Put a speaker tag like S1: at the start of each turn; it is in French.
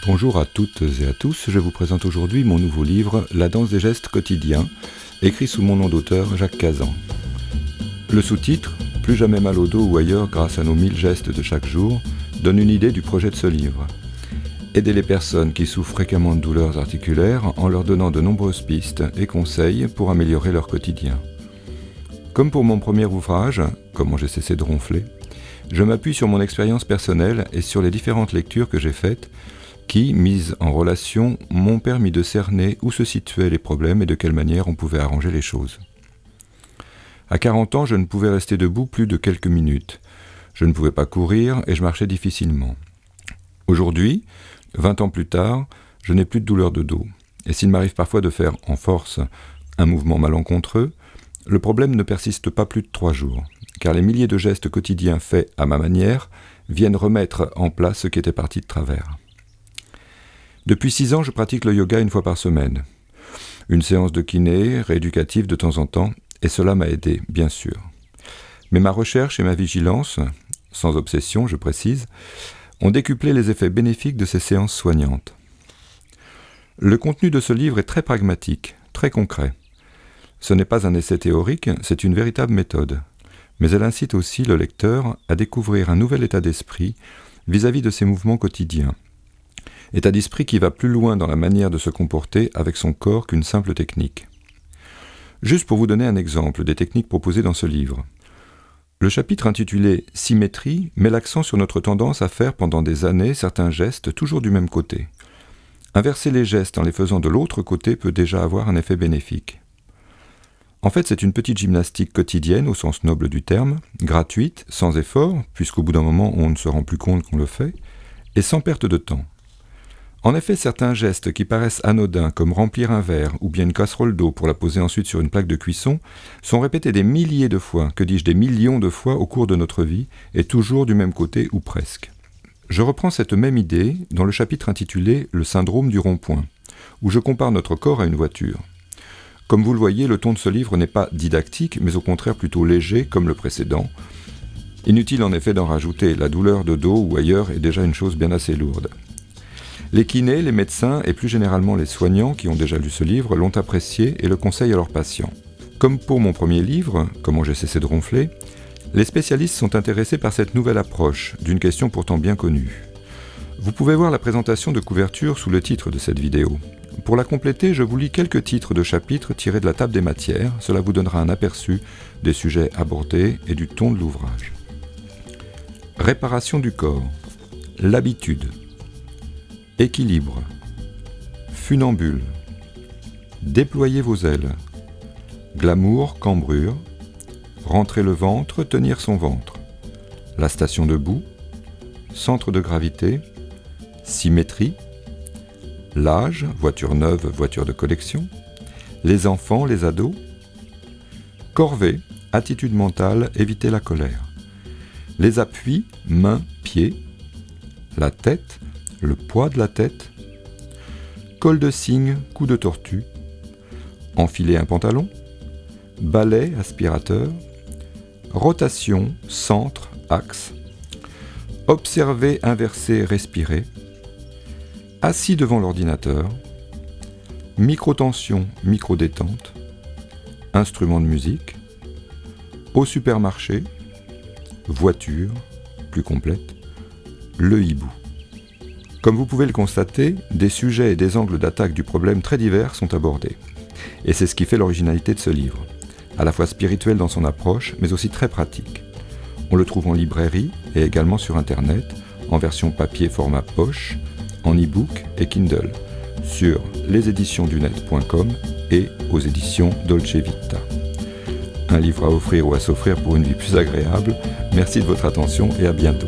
S1: Bonjour à toutes et à tous, je vous présente aujourd'hui mon nouveau livre « La danse des gestes quotidiens », écrit sous mon nom d'auteur Jacques Cazan. Le sous-titre « Plus jamais mal au dos ou ailleurs grâce à nos 1000 gestes de chaque jour » donne une idée du projet de ce livre. Aider les personnes qui souffrent fréquemment de douleurs articulaires en leur donnant de nombreuses pistes et conseils pour améliorer leur quotidien. Comme pour mon premier ouvrage, « Comment j'ai cessé de ronfler », je m'appuie sur mon expérience personnelle et sur les différentes lectures que j'ai faites qui, mises en relation, m'ont permis de cerner où se situaient les problèmes et de quelle manière on pouvait arranger les choses. À 40 ans, je ne pouvais rester debout plus de quelques minutes. Je ne pouvais pas courir et je marchais difficilement. Aujourd'hui, 20 ans plus tard, je n'ai plus de douleur de dos. Et s'il m'arrive parfois de faire en force un mouvement malencontreux, le problème ne persiste pas plus de 3 jours, car les milliers de gestes quotidiens faits à ma manière viennent remettre en place ce qui était parti de travers. Depuis 6 ans, je pratique le yoga 1 fois par semaine. Une séance de kiné, rééducative de temps en temps, et cela m'a aidé, bien sûr. Mais ma recherche et ma vigilance, sans obsession je précise, ont décuplé les effets bénéfiques de ces séances soignantes. Le contenu de ce livre est très pragmatique, très concret. Ce n'est pas un essai théorique, c'est une véritable méthode. Mais elle incite aussi le lecteur à découvrir un nouvel état d'esprit vis-à-vis de ses mouvements quotidiens. État d'esprit qui va plus loin dans la manière de se comporter avec son corps qu'une simple technique. Juste pour vous donner un exemple des techniques proposées dans ce livre. Le chapitre intitulé « Symétrie » met l'accent sur notre tendance à faire pendant des années certains gestes toujours du même côté. Inverser les gestes en les faisant de l'autre côté peut déjà avoir un effet bénéfique. En fait, c'est une petite gymnastique quotidienne au sens noble du terme, gratuite, sans effort, puisqu'au bout d'un moment on ne se rend plus compte qu'on le fait, et sans perte de temps. En effet, certains gestes qui paraissent anodins, comme remplir un verre ou bien une casserole d'eau pour la poser ensuite sur une plaque de cuisson, sont répétés des milliers de fois, que dis-je, des millions de fois au cours de notre vie, et toujours du même côté ou presque. Je reprends cette même idée dans le chapitre intitulé « Le syndrome du rond-point », où je compare notre corps à une voiture. Comme vous le voyez, le ton de ce livre n'est pas didactique, mais au contraire plutôt léger, comme le précédent. Inutile en effet d'en rajouter, la douleur de dos ou ailleurs est déjà une chose bien assez lourde. Les kinés, les médecins et plus généralement les soignants qui ont déjà lu ce livre l'ont apprécié et le conseillent à leurs patients. Comme pour mon premier livre, « Comment j'ai cessé de ronfler », les spécialistes sont intéressés par cette nouvelle approche d'une question pourtant bien connue. Vous pouvez voir la présentation de couverture sous le titre de cette vidéo. Pour la compléter, je vous lis quelques titres de chapitres tirés de la table des matières, cela vous donnera un aperçu des sujets abordés et du ton de l'ouvrage. Réparation du corps, l'habitude, équilibre, funambule, déployer vos ailes, glamour, cambrure, rentrer le ventre, tenir son ventre, la station debout, centre de gravité, symétrie, l'âge, voiture neuve, voiture de collection, les enfants, les ados, corvée, attitude mentale, éviter la colère, les appuis, mains, pieds, la tête, le poids de la tête, col de cygne, cou de tortue, enfiler un pantalon, balai, aspirateur, rotation, centre, axe, observer, inverser, respirer, assis devant l'ordinateur, micro-tension, micro-détente, instrument de musique, au supermarché, voiture, plus complète, le hibou. Comme vous pouvez le constater, des sujets et des angles d'attaque du problème très divers sont abordés. Et c'est ce qui fait l'originalité de ce livre, à la fois spirituel dans son approche, mais aussi très pratique. On le trouve en librairie et également sur Internet, en version papier format poche, en e-book et Kindle, sur leséditionsdunet.com et aux éditions Dolce Vita. Un livre à offrir ou à s'offrir pour une vie plus agréable. Merci de votre attention et à bientôt.